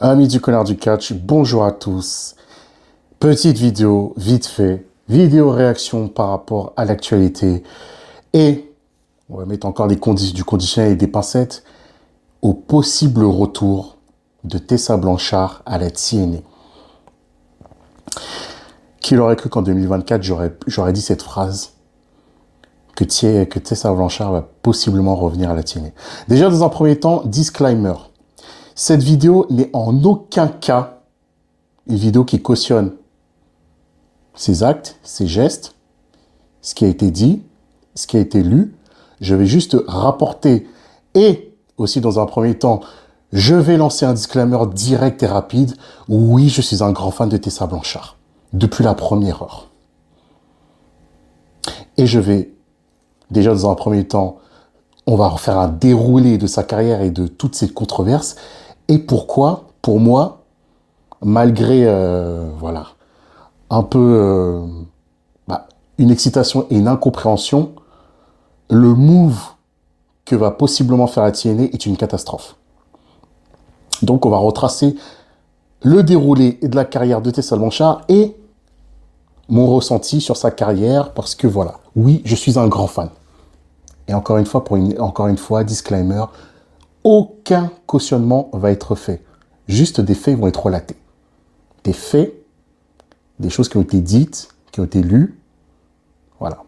Amis du Connard du Catch, bonjour à tous. Petite vidéo, vite fait, vidéo réaction par rapport à l'actualité et, on va mettre encore du conditionnel et des pincettes, au possible retour de Tessa Blanchard à la TNA. Qui l'aurait cru qu'en 2024, j'aurais dit cette phrase, que Tessa Blanchard va possiblement revenir à la TNA. Déjà, dans un premier temps, disclaimer. Cette vidéo n'est en aucun cas une vidéo qui cautionne ses actes, ses gestes, ce qui a été dit, ce qui a été lu. Je vais juste rapporter et aussi dans un premier temps, je vais lancer un disclaimer direct et rapide. Oui, je suis un grand fan de Tessa Blanchard depuis la première heure. Et je vais, déjà dans un premier temps, on va faire un déroulé de sa carrière et de toutes ces controverses. Et pourquoi, pour moi, malgré, voilà, un peu une excitation et une incompréhension, le move que va possiblement faire la TNA est une catastrophe. Donc on va retracer le déroulé de la carrière de Tessa Blanchard et mon ressenti sur sa carrière parce que voilà, oui, je suis un grand fan. Et encore une fois, disclaimer, aucun cautionnement va être fait. Juste des faits vont être relatés. Des faits, des choses qui ont été dites, qui ont été lues, voilà.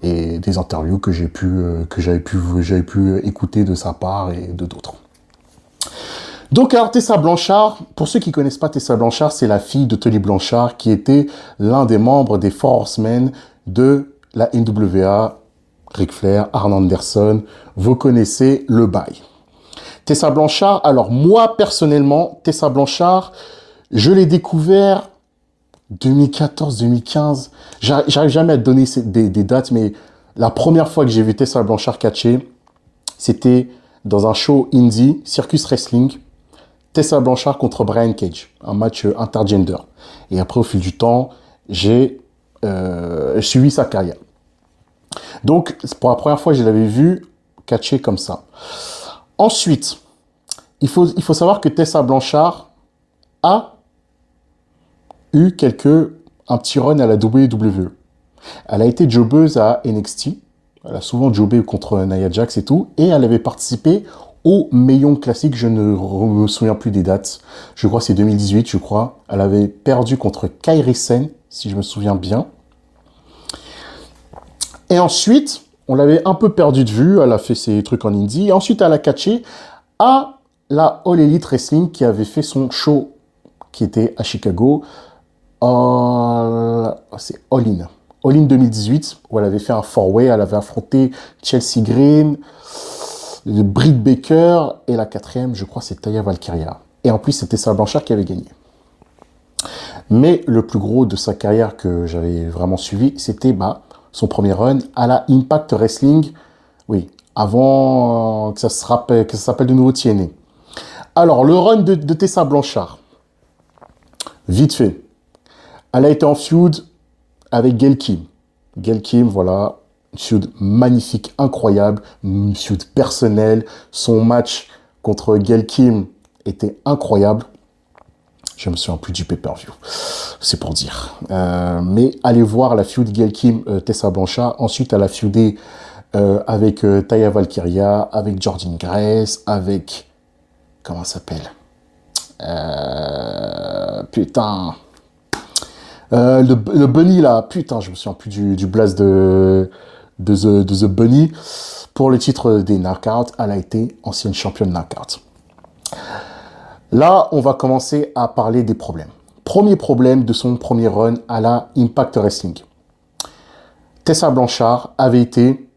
Et des interviews que j'avais pu écouter de sa part et de d'autres. Donc, alors, Tessa Blanchard, pour ceux qui ne connaissent pas Tessa Blanchard, c'est la fille de Tully Blanchard, qui était l'un des membres des Four Horsemen de la NWA, Ric Flair, Arn Anderson. Vous connaissez le bail. Tessa Blanchard, alors moi, personnellement, Tessa Blanchard, je l'ai découvert 2014-2015. J'arrive jamais à te donner des dates, mais la première fois que j'ai vu Tessa Blanchard catcher, c'était dans un show indie, Circus Wrestling, Tessa Blanchard contre Brian Cage, un match intergender. Et après, au fil du temps, j'ai suivi sa carrière. Donc, pour la première fois, je l'avais vu catcher comme ça. Ensuite, il faut savoir que Tessa Blanchard a eu un petit run à la WWE. Elle a été jobbeuse à NXT. Elle a souvent jobbé contre Nia Jax et tout. Et elle avait participé au Mae Classic. Je ne me souviens plus des dates. Je crois que c'est 2018, je crois. Elle avait perdu contre Kairi Sane, si je me souviens bien. Et ensuite, on l'avait un peu perdu de vue. Elle a fait ses trucs en indie. Et ensuite, elle a catché à la All Elite Wrestling qui avait fait son show qui était à Chicago. C'est All In. All In 2018, où elle avait fait un four-way, elle avait affronté Chelsea Green, Britt Baker, et la quatrième, je crois, c'est Taya Valkyria. Et en plus, c'était Tessa Blanchard qui avait gagné. Mais le plus gros de sa carrière que j'avais vraiment suivi, c'était son premier run à la Impact Wrestling, oui, avant que ça s'appelle de nouveau TNA. Alors, le run de Tessa Blanchard, vite fait. Elle a été en feud avec Gail Kim. Gail Kim, voilà, une feud magnifique, incroyable, une feud personnelle. Son match contre Gail Kim était incroyable. Je me souviens plus du pay-per-view, c'est pour dire. Mais allez voir la feud Gail Kim, Tessa Blanchard. Ensuite, elle a feudé avec Taya Valkyria, avec Jordynne Grace, avec... Comment ça s'appelle putain... le Bunny là, putain, je me souviens plus du blast de The Bunny. Pour le titre des Knockouts, elle a été ancienne championne Knockout. Là, on va commencer à parler des problèmes. Premier problème de son premier run à la Impact Wrestling. Tessa Blanchard avait été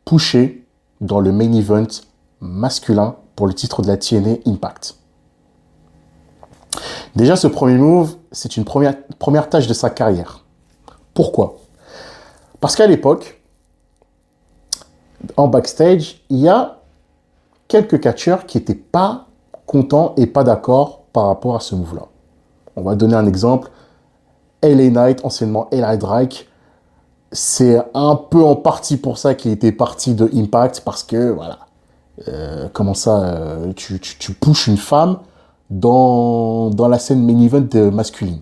pushée dans le main event masculin pour le titre de la TNA Impact. Déjà, ce premier move, c'est une première tâche de sa carrière. Pourquoi? Parce qu'à l'époque, en backstage, il y a quelques catcheurs qui n'étaient pas contents et pas d'accord par rapport à ce move-là. On va donner un exemple. LA Knight, anciennement Eli Drake, c'est un peu en partie pour ça qu'il était parti de Impact, parce que, voilà, comment ça, tu pushes une femme dans la scène main event masculine.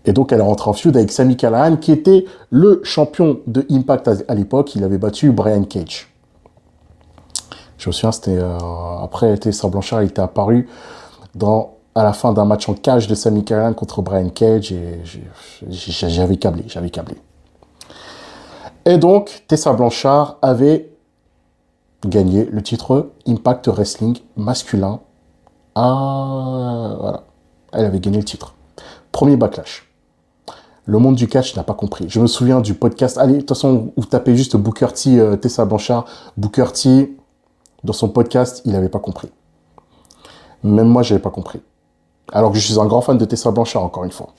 Et donc, elle est rentrée en feud avec Sami Callihan, qui était le champion de Impact à l'époque. Il avait battu Brian Cage. Je me souviens, c'était après Tessa Blanchard, il était apparu à la fin d'un match en cage de Sami Callihan contre Brian Cage, et j'avais câblé. Et donc, Tessa Blanchard avait gagné le titre Impact Wrestling masculin. Voilà. Elle avait gagné le titre. Premier backlash. Le monde du catch n'a pas compris. Je me souviens du podcast. Allez, de toute façon, vous tapez juste Booker T, Tessa Blanchard. Booker T, dans son podcast, il n'avait pas compris. Même moi, je n'avais pas compris. Alors que je suis un grand fan de Tessa Blanchard, encore une fois.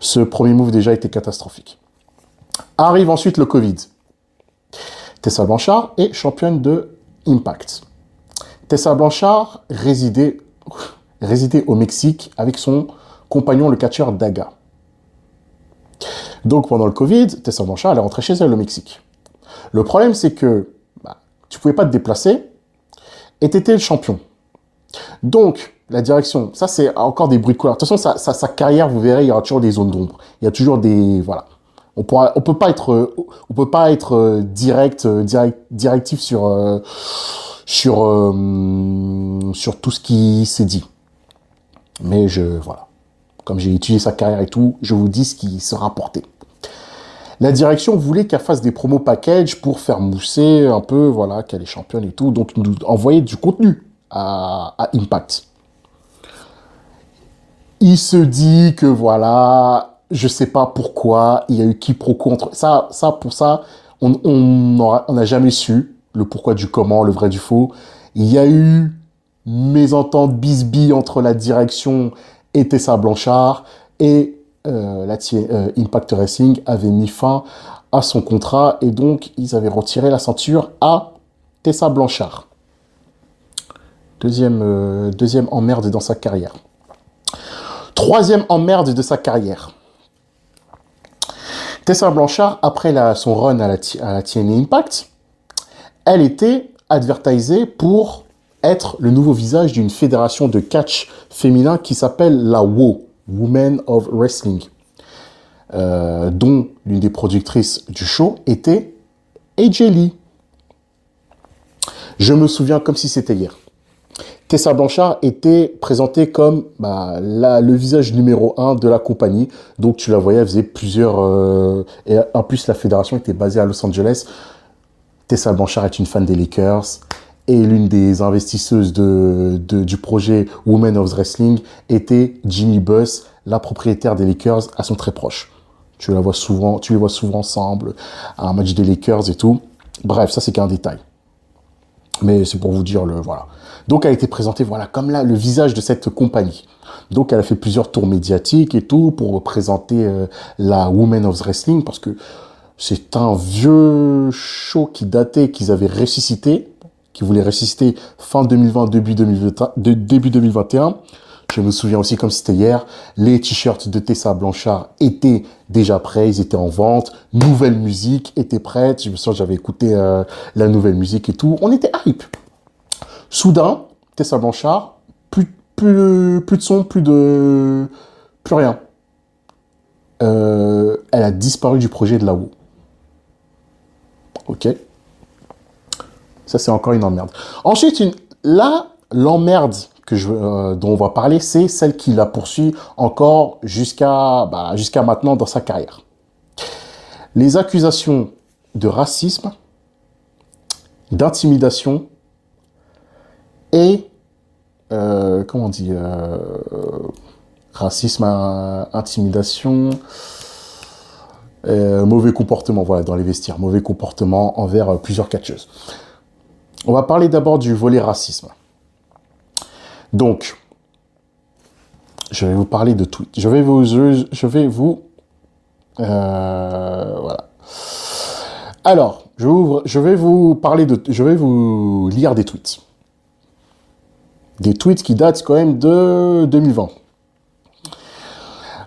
Ce premier move déjà était catastrophique. Arrive ensuite le Covid. Tessa Blanchard est championne de Impact. Tessa Blanchard résidait au Mexique avec son compagnon, le catcheur Daga. Donc pendant le Covid, Tessa Blanchard, elle est rentrée chez elle au Mexique. Le problème, c'est que tu ne pouvais pas te déplacer et tu étais le champion. Donc, la direction, ça c'est encore des bruits de couloir. De toute façon, sa carrière, vous verrez, il y aura toujours des zones d'ombre. Il y a toujours des... Voilà. On peut pas être directif sur tout ce qui s'est dit. Mais voilà. Comme j'ai étudié sa carrière et tout, je vous dis ce qui se rapportait. La direction voulait qu'elle fasse des promos package pour faire mousser un peu, voilà, qu'elle est championne et tout. Donc, nous envoyer du contenu à Impact. Il se dit que, voilà, je sais pas pourquoi, il y a eu quiproquo entre... Pour ça, on n'a jamais su le pourquoi du comment, le vrai du faux. Il y a eu mésentente, bisbille entre la direction et Tessa Blanchard, et Impact Wrestling avait mis fin à son contrat, et donc ils avaient retiré la ceinture à Tessa Blanchard. Deuxième emmerde dans sa carrière. Troisième emmerde de sa carrière. Tessa Blanchard, après son run à la TNA Impact, elle était advertisée pour être le nouveau visage d'une fédération de catch féminin qui s'appelle la WO, Women of Wrestling, dont l'une des productrices du show était AJ Lee. Je me souviens comme si c'était hier. Tessa Blanchard était présentée comme le visage numéro 1 de la compagnie. Donc tu la voyais, elle faisait plusieurs... et en plus, la fédération était basée à Los Angeles. Tessa Blanchard est une fan des Lakers et l'une des investisseuses du projet Women of Wrestling était Jeanie Buss, la propriétaire des Lakers, à son très proche. Tu les vois souvent ensemble à un match des Lakers et tout. Bref, ça c'est qu'un détail. Mais c'est pour vous dire voilà. Donc elle a été présentée comme là le visage de cette compagnie. Donc elle a fait plusieurs tours médiatiques et tout pour présenter la Women of Wrestling, parce que c'est un vieux show qui datait, qu'ils avaient ressuscité, qui voulaient ressusciter fin 2020, début 2021. Je me souviens aussi comme c'était hier, les t-shirts de Tessa Blanchard étaient déjà prêts, ils étaient en vente, nouvelle musique était prête, je me souviens, j'avais écouté la nouvelle musique et tout, on était hype. Soudain, Tessa Blanchard, plus de son, plus rien. Elle a disparu du projet de la WO. Ok. Ça, c'est encore une emmerde. Ensuite, l'emmerde dont on va parler, c'est celle qui la poursuit encore jusqu'à maintenant dans sa carrière. Les accusations de racisme, d'intimidation et, comment on dit, racisme, intimidation, mauvais comportement, voilà, dans les vestiaires, mauvais comportement envers plusieurs catcheuses. On va parler d'abord du volet racisme. Donc, je vais vous parler de tweets. Je vais vous voilà. Alors, je vais vous lire des tweets. Des tweets qui datent quand même de 2020.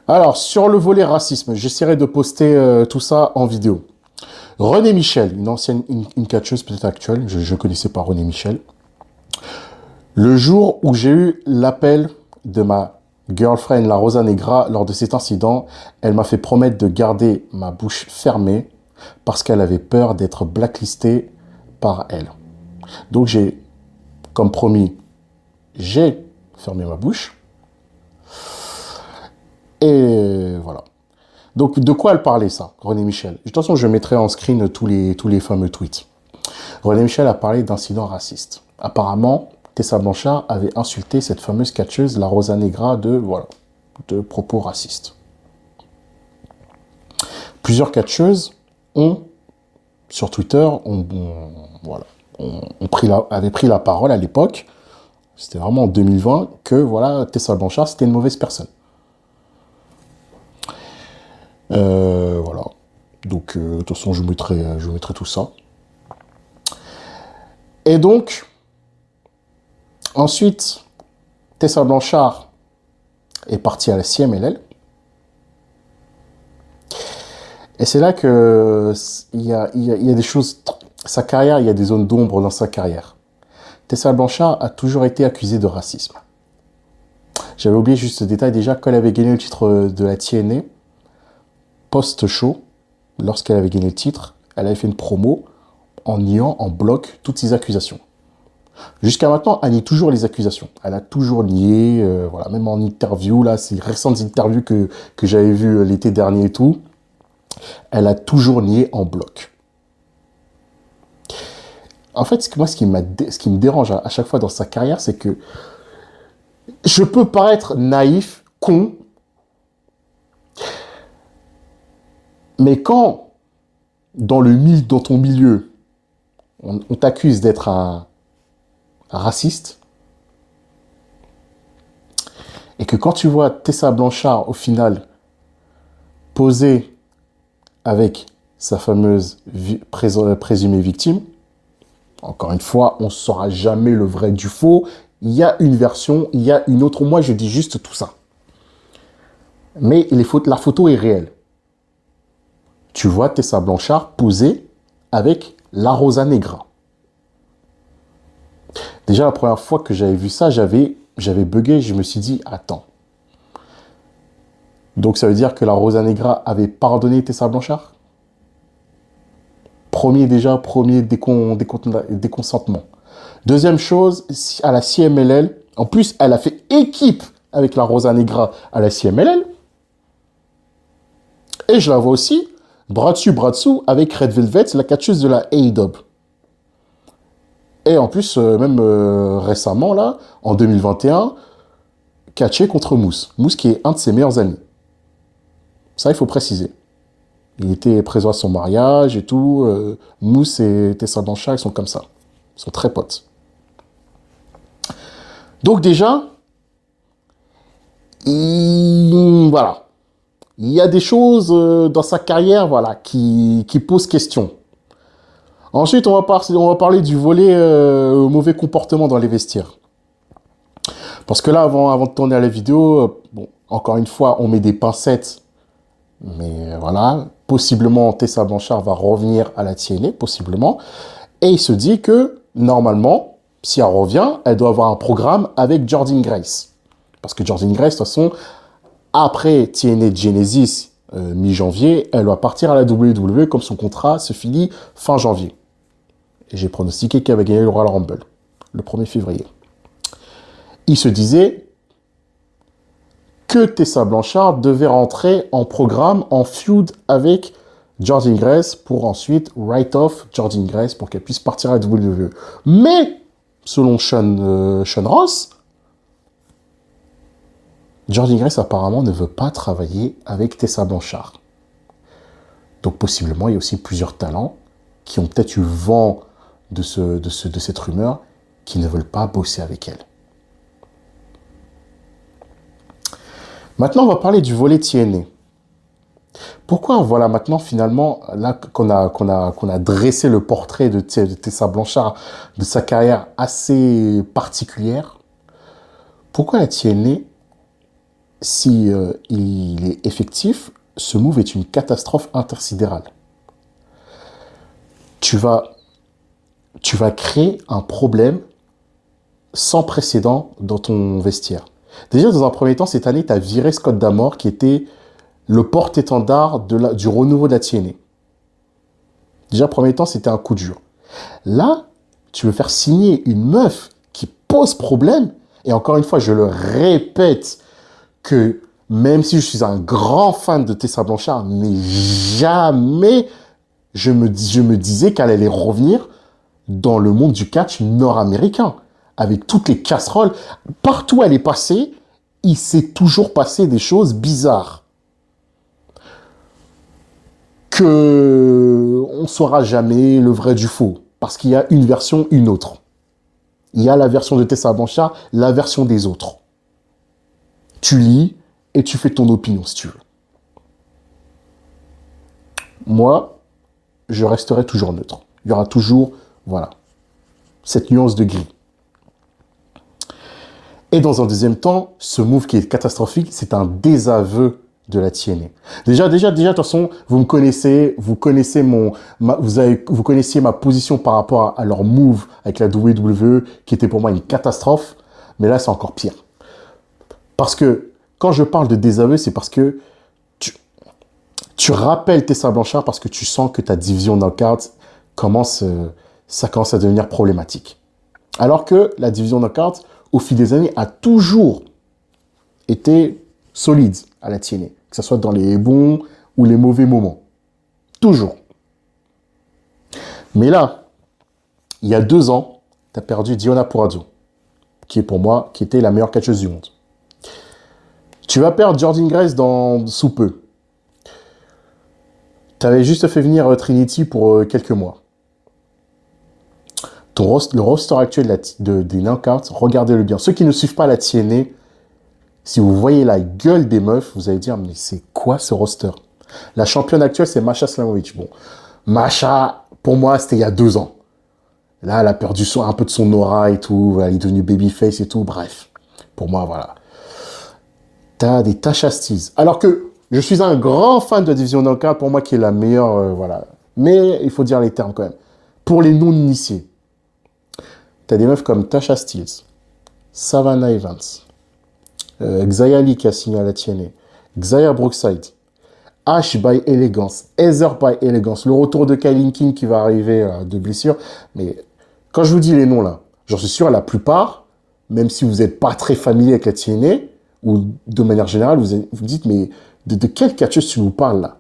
Alors, sur le volet racisme, j'essaierai de poster tout ça en vidéo. René Michel, une catcheuse peut-être actuelle, je ne connaissais pas René Michel. Le jour où j'ai eu l'appel de ma girlfriend, la Rosa Negra, lors de cet incident, elle m'a fait promettre de garder ma bouche fermée parce qu'elle avait peur d'être blacklistée par elle. Donc j'ai, comme promis, j'ai fermé ma bouche. Et voilà. Donc de quoi elle parlait ça, René Michel? De toute façon, je mettrai en screen tous les fameux tweets. René Michel a parlé d'incidents racistes. Apparemment, Tessa Blanchard avait insulté cette fameuse catcheuse, la Rosa Negra, de propos racistes. Plusieurs catcheuses ont, sur Twitter, avaient pris la parole à l'époque, c'était vraiment en 2020, que voilà, Tessa Blanchard, c'était une mauvaise personne. Voilà. Donc, de toute façon, je mettrai tout ça. Et donc, ensuite, Tessa Blanchard est partie à la CMLL. Et c'est là que il y a des choses... Sa carrière, il y a des zones d'ombre dans sa carrière. Tessa Blanchard a toujours été accusée de racisme. J'avais oublié juste ce détail. Déjà, quand elle avait gagné le titre de la TNA, post-show, lorsqu'elle avait gagné le titre, elle avait fait une promo en niant en bloc toutes ces accusations. Jusqu'à maintenant, elle nie toujours les accusations. Elle a toujours nié, voilà, même en interview, là, ces récentes interviews que j'avais vues l'été dernier et tout, elle a toujours nié en bloc. En fait, moi, ce qui me dérange à chaque fois dans sa carrière, c'est que je peux paraître naïf, con, mais quand, dans ton milieu, on t'accuse d'être un raciste, et que quand tu vois Tessa Blanchard, au final, poser avec sa fameuse présumée victime, encore une fois, on ne saura jamais le vrai du faux, il y a une version, il y a une autre, moi je dis juste tout ça. Mais la photo est réelle. Tu vois Tessa Blanchard poser avec la Rosa Negra. Déjà, la première fois que j'avais vu ça, j'avais bugué, je me suis dit, attends. Donc ça veut dire que la Rosa Negra avait pardonné Tessa Blanchard? Premier déconsentement. Deuxième chose, à la CMLL, en plus, elle a fait équipe avec la Rosa Negra à la CMLL. Et je la vois aussi, bras dessous, avec Red Velvet, la catcheuse de la AEW. Et en plus, même récemment, là, en 2021, catché contre Mousse. Mousse qui est un de ses meilleurs amis. Ça, il faut préciser. Il était présent à son mariage et tout. Mousse et Tessa Blanchard, ils sont comme ça. Ils sont très potes. Donc déjà, voilà. Il y a des choses dans sa carrière, voilà, qui posent question. Ensuite, on va parler du volet mauvais comportement dans les vestiaires. Parce que là, avant de tourner à la vidéo, bon, encore une fois, on met des pincettes. Mais voilà, possiblement, Tessa Blanchard va revenir à la TNA, possiblement. Et il se dit que, normalement, si elle revient, elle doit avoir un programme avec Jordynne Grace. Parce que Jordynne Grace, de toute façon, après TNA Genesis, mi-janvier, elle doit partir à la WWE comme son contrat se finit fin janvier. Et j'ai pronostiqué qu'elle va gagner le Royal Rumble, le 1er février. Il se disait que Tessa Blanchard devait rentrer en programme, en feud avec Jordynne Grace pour ensuite write off Jordynne Grace pour qu'elle puisse partir à la WWE. Mais, selon Sean Ross, Jordynne Grace apparemment ne veut pas travailler avec Tessa Blanchard. Donc possiblement, il y a aussi plusieurs talents qui ont peut-être eu vent de cette rumeur qui ne veulent pas bosser avec elle. Maintenant, on va parler du volet TNA. Pourquoi, voilà, maintenant, finalement, là qu'on a dressé le portrait de Tessa Blanchard, de sa carrière assez particulière, pourquoi la TNA, si il est effectif, ce move est une catastrophe intersidérale. Tu vas créer un problème sans précédent dans ton vestiaire. Déjà, dans un premier temps, cette année, tu as viré Scott D'Amore, qui était le porte-étendard du renouveau de la TNA. Déjà, premier temps, c'était un coup dur. Là, tu veux faire signer une meuf qui pose problème. Et encore une fois, je le répète, que même si je suis un grand fan de Tessa Blanchard, mais jamais je me disais qu'elle allait revenir dans le monde du catch nord-américain. Avec toutes les casseroles, partout où elle est passée, il s'est toujours passé des choses bizarres. On ne saura jamais le vrai du faux. Parce qu'il y a une version, une autre. Il y a la version de Tessa Blanchard, la version des autres. Tu lis et tu fais ton opinion si tu veux. Moi, je resterai toujours neutre. Il y aura toujours, voilà, cette nuance de gris. Et dans un deuxième temps, ce move qui est catastrophique, c'est un désaveu de la TNA. Déjà, de toute façon, vous connaissiez ma position par rapport à leur move avec la WWE, qui était pour moi une catastrophe. Mais là, c'est encore pire. Parce que, quand je parle de désaveu, c'est parce que tu rappelles Tessa Blanchard parce que tu sens que ta division knockout commence à devenir problématique. Alors que la division knockout, au fil des années, a toujours été solide à la TNA, que ce soit dans les bons ou les mauvais moments. Toujours. Mais là, il y a 2 ans, tu as perdu Diona Purrazzo, qui est pour moi, qui était la meilleure catcheuse du monde. Tu vas perdre Jordynne Grace sous peu. Tu avais juste fait venir Trinity pour quelques mois. Le roster actuel des Knockouts, regardez-le bien. Ceux qui ne suivent pas la TNA, si vous voyez la gueule des meufs, vous allez dire, mais c'est quoi ce roster? La championne actuelle, c'est Masha Slamovich. Bon, Masha, pour moi, c'était il y a 2 ans. Là, elle a perdu un peu de son aura et tout. Elle est devenue babyface et tout. Bref, pour moi, voilà. T'as des Tasha Steelz. Alors que je suis un grand fan de la division knockout, pour moi, qui est la meilleure, voilà. Mais il faut dire les termes quand même. Pour les non-initiés, t'as des meufs comme Tasha Steelz, Savannah Evans, Xia Li qui a signé à la TNA, Xia Brookside, Ash by Elegance, Heather by Elegance, le retour de Kylie King qui va arriver de blessure. Mais quand je vous dis les noms là, j'en suis sûr, la plupart, même si vous n'êtes pas très familier avec la TNA, ou de manière générale, vous vous dites, mais de quelle catcheuse tu nous parles là?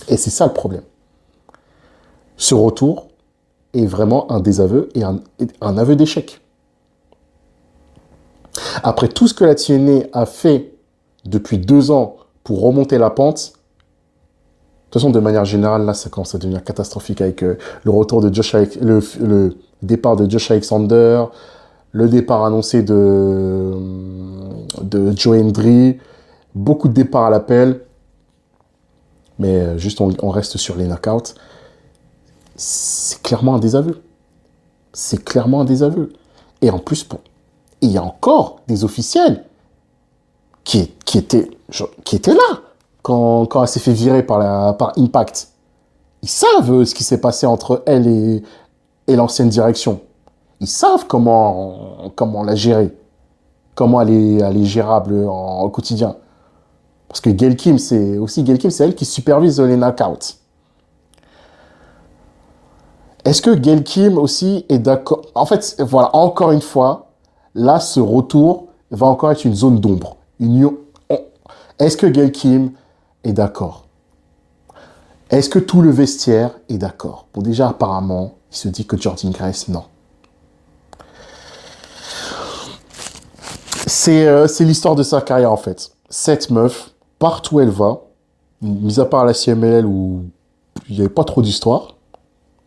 Et c'est ça le problème. Ce retour est vraiment un désaveu et un aveu d'échec. Après tout ce que la TNA a fait depuis 2 ans pour remonter la pente, de toute façon, de manière générale, là, ça commence à devenir catastrophique avec le retour de le départ de Josh Alexander, le départ annoncé de Joe Hendry, beaucoup de départs à l'appel, mais juste on reste sur les knockouts. C'est clairement un désaveu. C'est clairement un désaveu. Et en plus, il y a encore des officiels qui étaient là quand elle s'est fait virer par Impact. Ils savent ce qui s'est passé entre elle et l'ancienne direction. Ils savent comment la gérer, comment elle est gérable au quotidien. Parce que Gail Kim, c'est elle qui supervise les knockouts. Est-ce que Gail Kim aussi est d'accord? En fait, voilà, encore une fois, là, ce retour va encore être une zone d'ombre. Est-ce que Gail Kim est d'accord? Est-ce que tout le vestiaire est d'accord? Bon, déjà, apparemment, il se dit que Jordynne Grace, non. C'est l'histoire de sa carrière, en fait. Cette meuf, partout où elle va, mis à part la CMLL où il n'y avait pas trop d'histoire,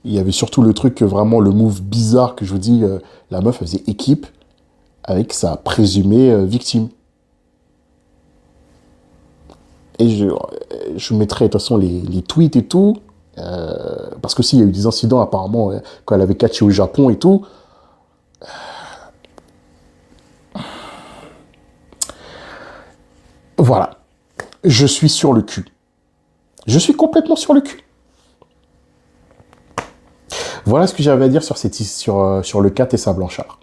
il y avait surtout le truc, vraiment le move bizarre que je vous dis, la meuf, elle faisait équipe avec sa présumée victime. Et je mettrai de toute façon les tweets et tout, parce que s'il y a eu des incidents apparemment quand elle avait catché au Japon et tout. Voilà. Je suis sur le cul. Je suis complètement sur le cul. Voilà ce que j'avais à dire sur, sur le cas Tessa Blanchard.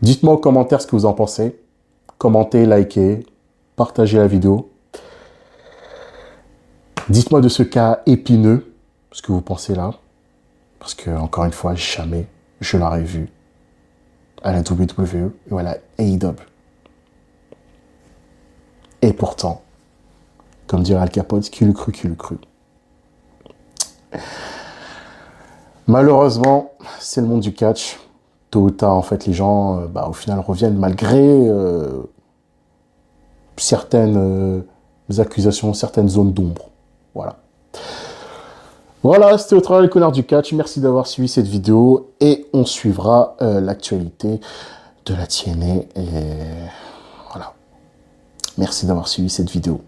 Dites-moi en commentaire ce que vous en pensez. Commentez, likez, partagez la vidéo. Dites-moi de ce cas épineux, ce que vous pensez là. Parce que, encore une fois, jamais je l'aurais vu à la WWE ou à la AEW. Et pourtant, comme dirait Al Capone, qui l'eût cru, qui l'eût cru. Malheureusement, c'est le monde du catch. Tôt ou tard, en fait, les gens, au final, reviennent malgré certaines accusations, certaines zones d'ombre. Voilà. Voilà, c'était au travers les connards du catch. Merci d'avoir suivi cette vidéo et on suivra l'actualité de la TNA. Et voilà. Merci d'avoir suivi cette vidéo.